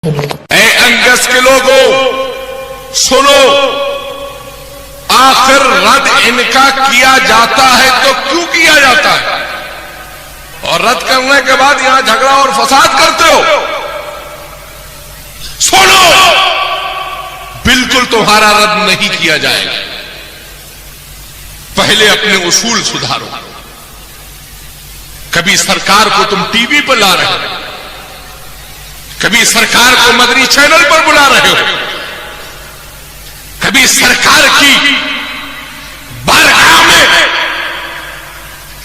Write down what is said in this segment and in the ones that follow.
اے انگس کے لوگوں سنو، آخر رد ان کا کیا جاتا ہے تو کیوں کیا جاتا ہے؟ اور رد کرنے کے بعد یہاں جھگڑا اور فساد کرتے ہو۔ سنو، بالکل تمہارا رد نہیں کیا جائے گا، پہلے اپنے اصول سدھارو۔ کبھی سرکار کو تم ٹی وی پر لا رہے ہو، کبھی سرکار کو مدنی چینل پر بلا رہے ہو، کبھی سرکار کی بارگاہ میں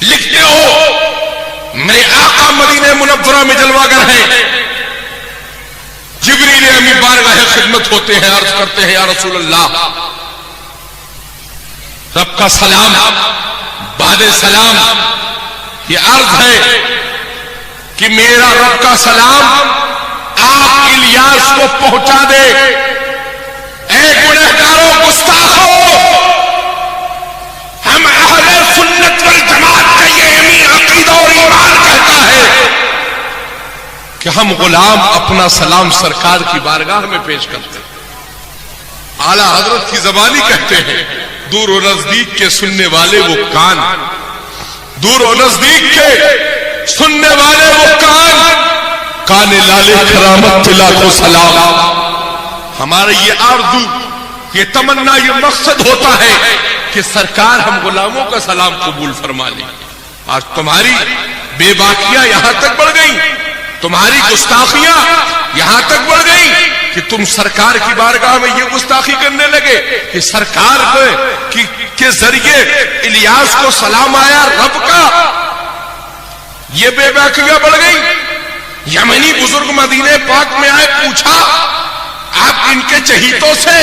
لکھتے ہو میرے آقا مدینہ منورہ میں جلوہ گر ہیں، جبریل امین بارگاہ خدمت ہوتے ہیں، عرض کرتے ہیں یا رسول اللہ، رب کا سلام بعد سلام، یہ عرض ہے کہ میرا رب کا سلام آپ الیاس کو پہنچا دے۔ اے گنہگاروں گستاخوں، ہم اہل سنت والجماعت کا یہ امین عقیدہ اور ایمان کہتا ہے کہ ہم غلام اپنا سلام سرکار کی بارگاہ میں پیش کرتے ہیں۔ اعلیٰ حضرت کی زبانی کہتے ہیں، دور و نزدیک کے سننے والے وہ کان، دور و نزدیک کے سننے والے وہ کان، کان لالے کرامت تلا کو سلام۔ ہمارا یہ آرزو، یہ تمنا، یہ مقصد ہوتا ہے کہ سرکار ہم غلاموں کا سلام قبول فرما لیں۔ آج تمہاری بے باکیاں یہاں تک بڑھ گئیں، تمہاری گستاخیاں یہاں تک بڑھ گئیں کہ تم سرکار کی بارگاہ میں یہ گستاخی کرنے لگے کہ سرکار کے ذریعے الیاس کو سلام آیا رب کا۔ یہ بے باکیاں بڑھ گئیں۔ یمنی بزرگ مدینہ پاک میں آئے، پوچھا آپ ان کے چہیتوں سے،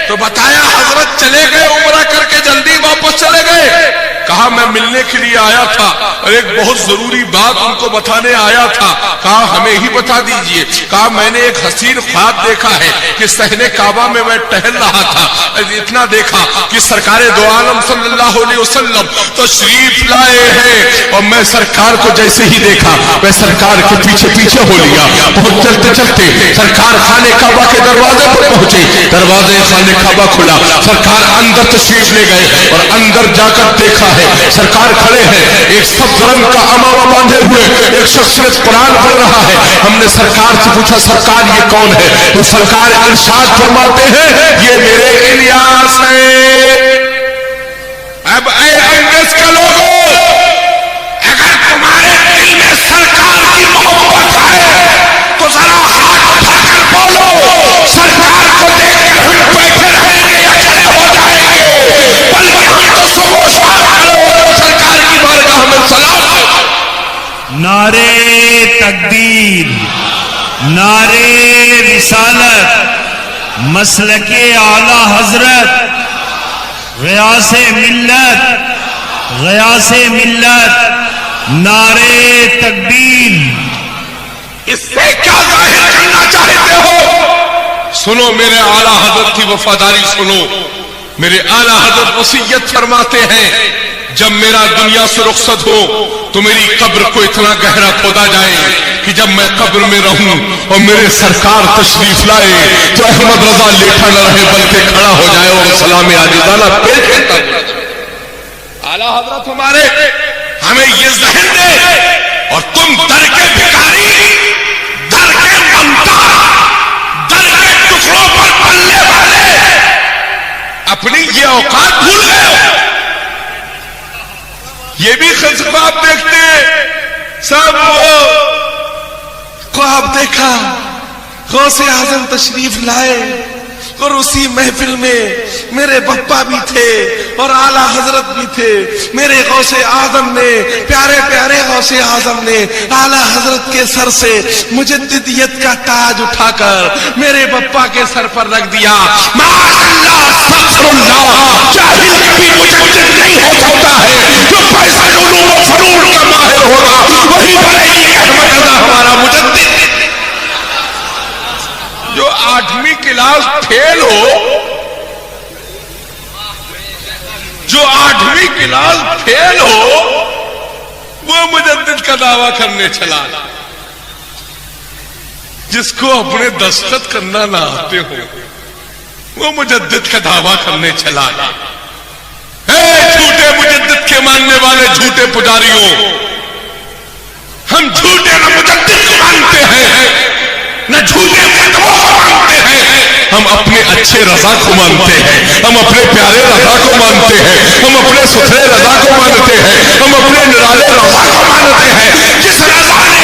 تو بتایا حضرت چلے گئے عمرہ کر کے جلدی واپس چلے گئے۔ کہا میں ملنے کے لیے آیا تھا اور ایک بہت ضروری بات ان کو بتانے آیا تھا۔ کہا ہمیں ہی بتا دیجئے۔ کہا میں نے ایک حسین خواب دیکھا ہے کہ صحن کعبہ میں ٹہل رہا تھا، اتنا دیکھا کہ سرکار دو عالم صلی اللہ علیہ وسلم تشریف لائے ہیں، اور میں سرکار کو جیسے ہی دیکھا میں سرکار کے پیچھے پیچھے ہو لیا۔ بہت چلتے چلتے سرکار خانہ کعبہ کے دروازے پر پہنچے، دروازے خانہ کعبہ کھلا، سرکار اندر تشریف لے گئے اور اندر جا کر دیکھا ہے سرکار کھڑے ہیں، ایک سبز رنگ کا عمامہ باندھے ہوئے ایک شخصیت قرآن پڑھ رہا ہے۔ ہم نے سرکار سے پوچھا سرکار یہ کون ہے؟ تو سرکار ارشاد فرماتے ہیں یہ میرے الیاس ہے۔ اب اے انگریز کے لوگوں، اگر تمہارے دل میں سرکار کی محبت ہے تو ذرا ہاتھ اٹھا کر بولو، سرکار کو دیکھ کر ہم بیٹھے رہیں گے یا کھڑے ہو جائیں گے؟ بلکہ ہم تو صبح شام سرکار کی بارگاہ میں سلام۔ نعرے تکبیر، نعرے رسالت، مسلک اعلی حضرت، غیاث ملت، غیاث ملت، نعرے تکبیر۔ اس سے کیا ظاہر کرنا چاہتے ہو؟ سنو میرے اعلیٰ حضرت کی وفاداری سنو۔ میرے اعلیٰ حضرت وصیت فرماتے ہیں جب میرا دنیا سے رخصت ہو تو میری قبر کو اتنا گہرا کھودا جائے کہ جب میں قبر میں رہوں اور میرے سرکار تشریف لائے تو احمد رضا لیٹا نہ رہے بلکہ کھڑا ہو جائے اور سلام عاجزانہ پیش کرتا ہے۔ اعلیٰ حضرت ہمارے ہمیں یہ ذہن دے، اور تم در کے بھکاری، در کے ممتا، در کے ٹکڑوں پر پلنے والے اپنی یہ اوقات بھول گئے ہو۔ یہ بھی خواب دیکھتے سب خواب دیکھا غوث اعظم تشریف لائے اور اسی محفل میں میرے بپا بھی تھے اور اعلیٰ حضرت بھی تھے۔ میرے غوث اعظم نے، پیارے پیارے غوث اعظم نے اعلیٰ حضرت کے سر سے مجددیت کا تاج اٹھا کر میرے بپا کے سر پر رکھ دیا۔ ماشاءاللہ، استغفر اللہ، جاہل کبھی مجدد نہیں ہو سکتا ہے، جو پیسہ علوم و فنون کا ماہر ہوگا وہی بنے گی احمد رضا ہمارا مجدد۔ جو 8ویں کلاس فیل ہو، جو 8ویں کلاس فیل ہو، وہ مجدد کا دعویٰ کرنے چلا۔ جس کو اپنے دستخط کرنا نہ آتے ہو وہ مجدد کا دعویٰ کرنے چلا گیا. اے جھوٹے مجدد کے ماننے والے جھوٹے پجاریوں، ہم جھوٹے نہ مجدد کو مانتے ہیں نہ جھوٹے فتووں کو مانتے ہیں. ہم اپنے اچھے رضا کو مانتے ہیں، ہم اپنے پیارے رضا کو مانتے ہیں، ہم اپنے ستھرے رضا کو مانتے ہیں، ہم اپنے نرالے رضا کو مانتے ہیں. جس رضا نے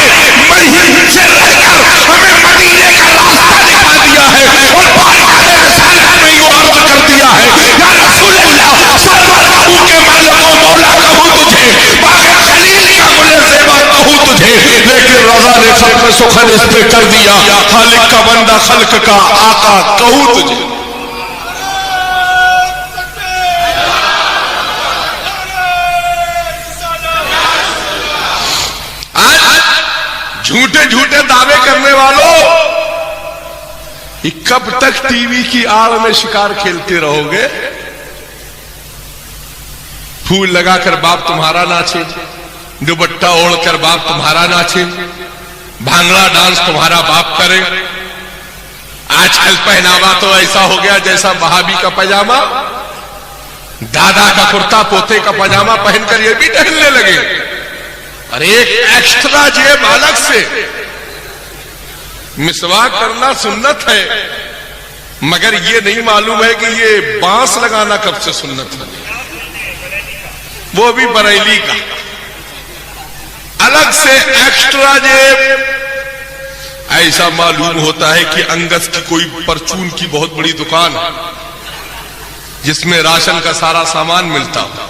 مدینے سے رہ کر ہمیں مدینے کا راستہ دکھا دیا ہے اور پائے رسالت میں یوں عرض کر دیا ہے، یا رسول اللہ سرور بہو کے مالک و مولا کہوں تجھے، باغ خلیل کا گل زیبا کہوں تجھے. لیکن رضا نے ختم سخن اس پہ کر دیا، خالق کا بندہ خلق کا آقا کہوں تجھے. جھوٹے جھوٹے دعوے کرنے والوں، کب تک ٹی وی کی آڑ میں شکار کھیلتے رہو گے؟ پھول لگا کر باپ تمہارا ناچے، دوپٹہ اوڑھ کر باپ تمہارا ناچے، بھانگڑا ڈانس تمہارا باپ کرے. آج کل پہناوا تو ایسا ہو گیا جیسا وہابی کا پاجامہ، دادا کا کرتا پوتے کا پاجامہ پہن کر یہ بھی ٹہلنے لگے. اور ایک ایکسٹرا جیب الگ سے. مسواک کرنا سنت ہے، مگر یہ نہیں معلوم ہے کہ یہ بانس لگانا کب سے سنت ہے، وہ بھی بریلی کا. الگ سے ایکسٹرا جیب. ایسا معلوم ہوتا ہے کہ انگس کی کوئی پرچون کی بہت بڑی دکان ہے جس میں راشن کا سارا سامان ملتا ہو.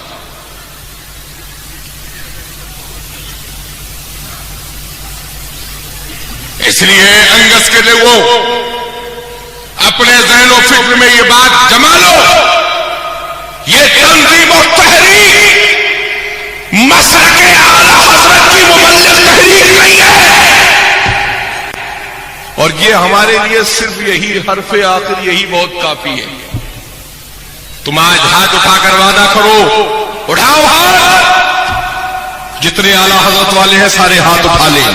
اس لیے انگس کے لوگوں اپنے ذہن و فکر میں یہ بات جما لو، یہ تنظیم و تحریک مسلک اعلی حضرت کی مبلغ تحریک نہیں ہے. اور یہ ہمارے لیے صرف یہی حرف آخر یہی بہت کافی ہے. تم آج ہاتھ اٹھا کر وعدہ کرو، اٹھاؤ ہاتھ، جتنے اعلی حضرت والے ہیں سارے ہاتھ اٹھا لیں.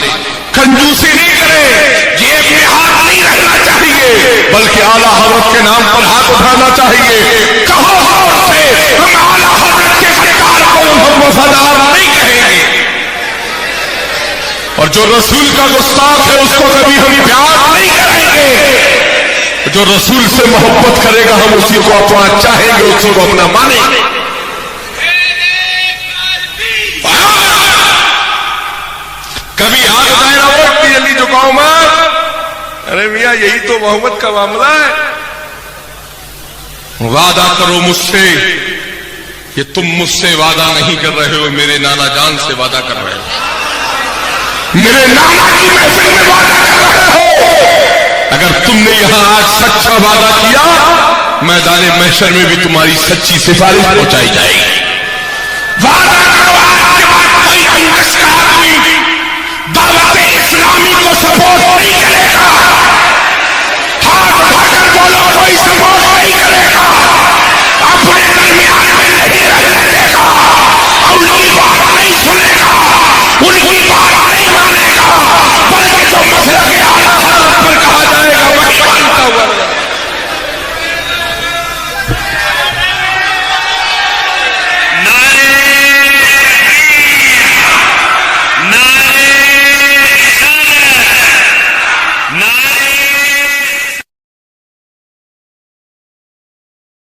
کنجوسی نہیں کرے، جیب میں ہاتھ نہیں رکھنا چاہیے بلکہ اعلی حضرت کے نام پر ہاتھ اٹھانا چاہیے. کہو غور سے، ہم اعلی حضرت کے غدار کو ہم وفادار نہیں کہیں گے، اور جو رسول کا گستاخ ہے اس کو کبھی ہم پیار نہیں کریں گے. جو رسول سے محبت کرے گا ہم اسی کو اپنا چاہیں گے، اسی کو اپنا مانیں گے. کبھی ہاتھ دائرہ وقت جلدی جھکاؤ ماں، ارے میاں یہی تو محمد کا معاملہ ہے. وعدہ کرو مجھ سے، یہ تم مجھ سے وعدہ نہیں کر رہے ہو، میرے نانا جان سے وعدہ کر رہے ہو، میرے نانا کی محفل میں وعدہ کر رہے ہو. اگر تم نے یہاں آج سچا وعدہ کیا، میدان محشر میں بھی تمہاری سچی سفارش پہنچائی جائے گی.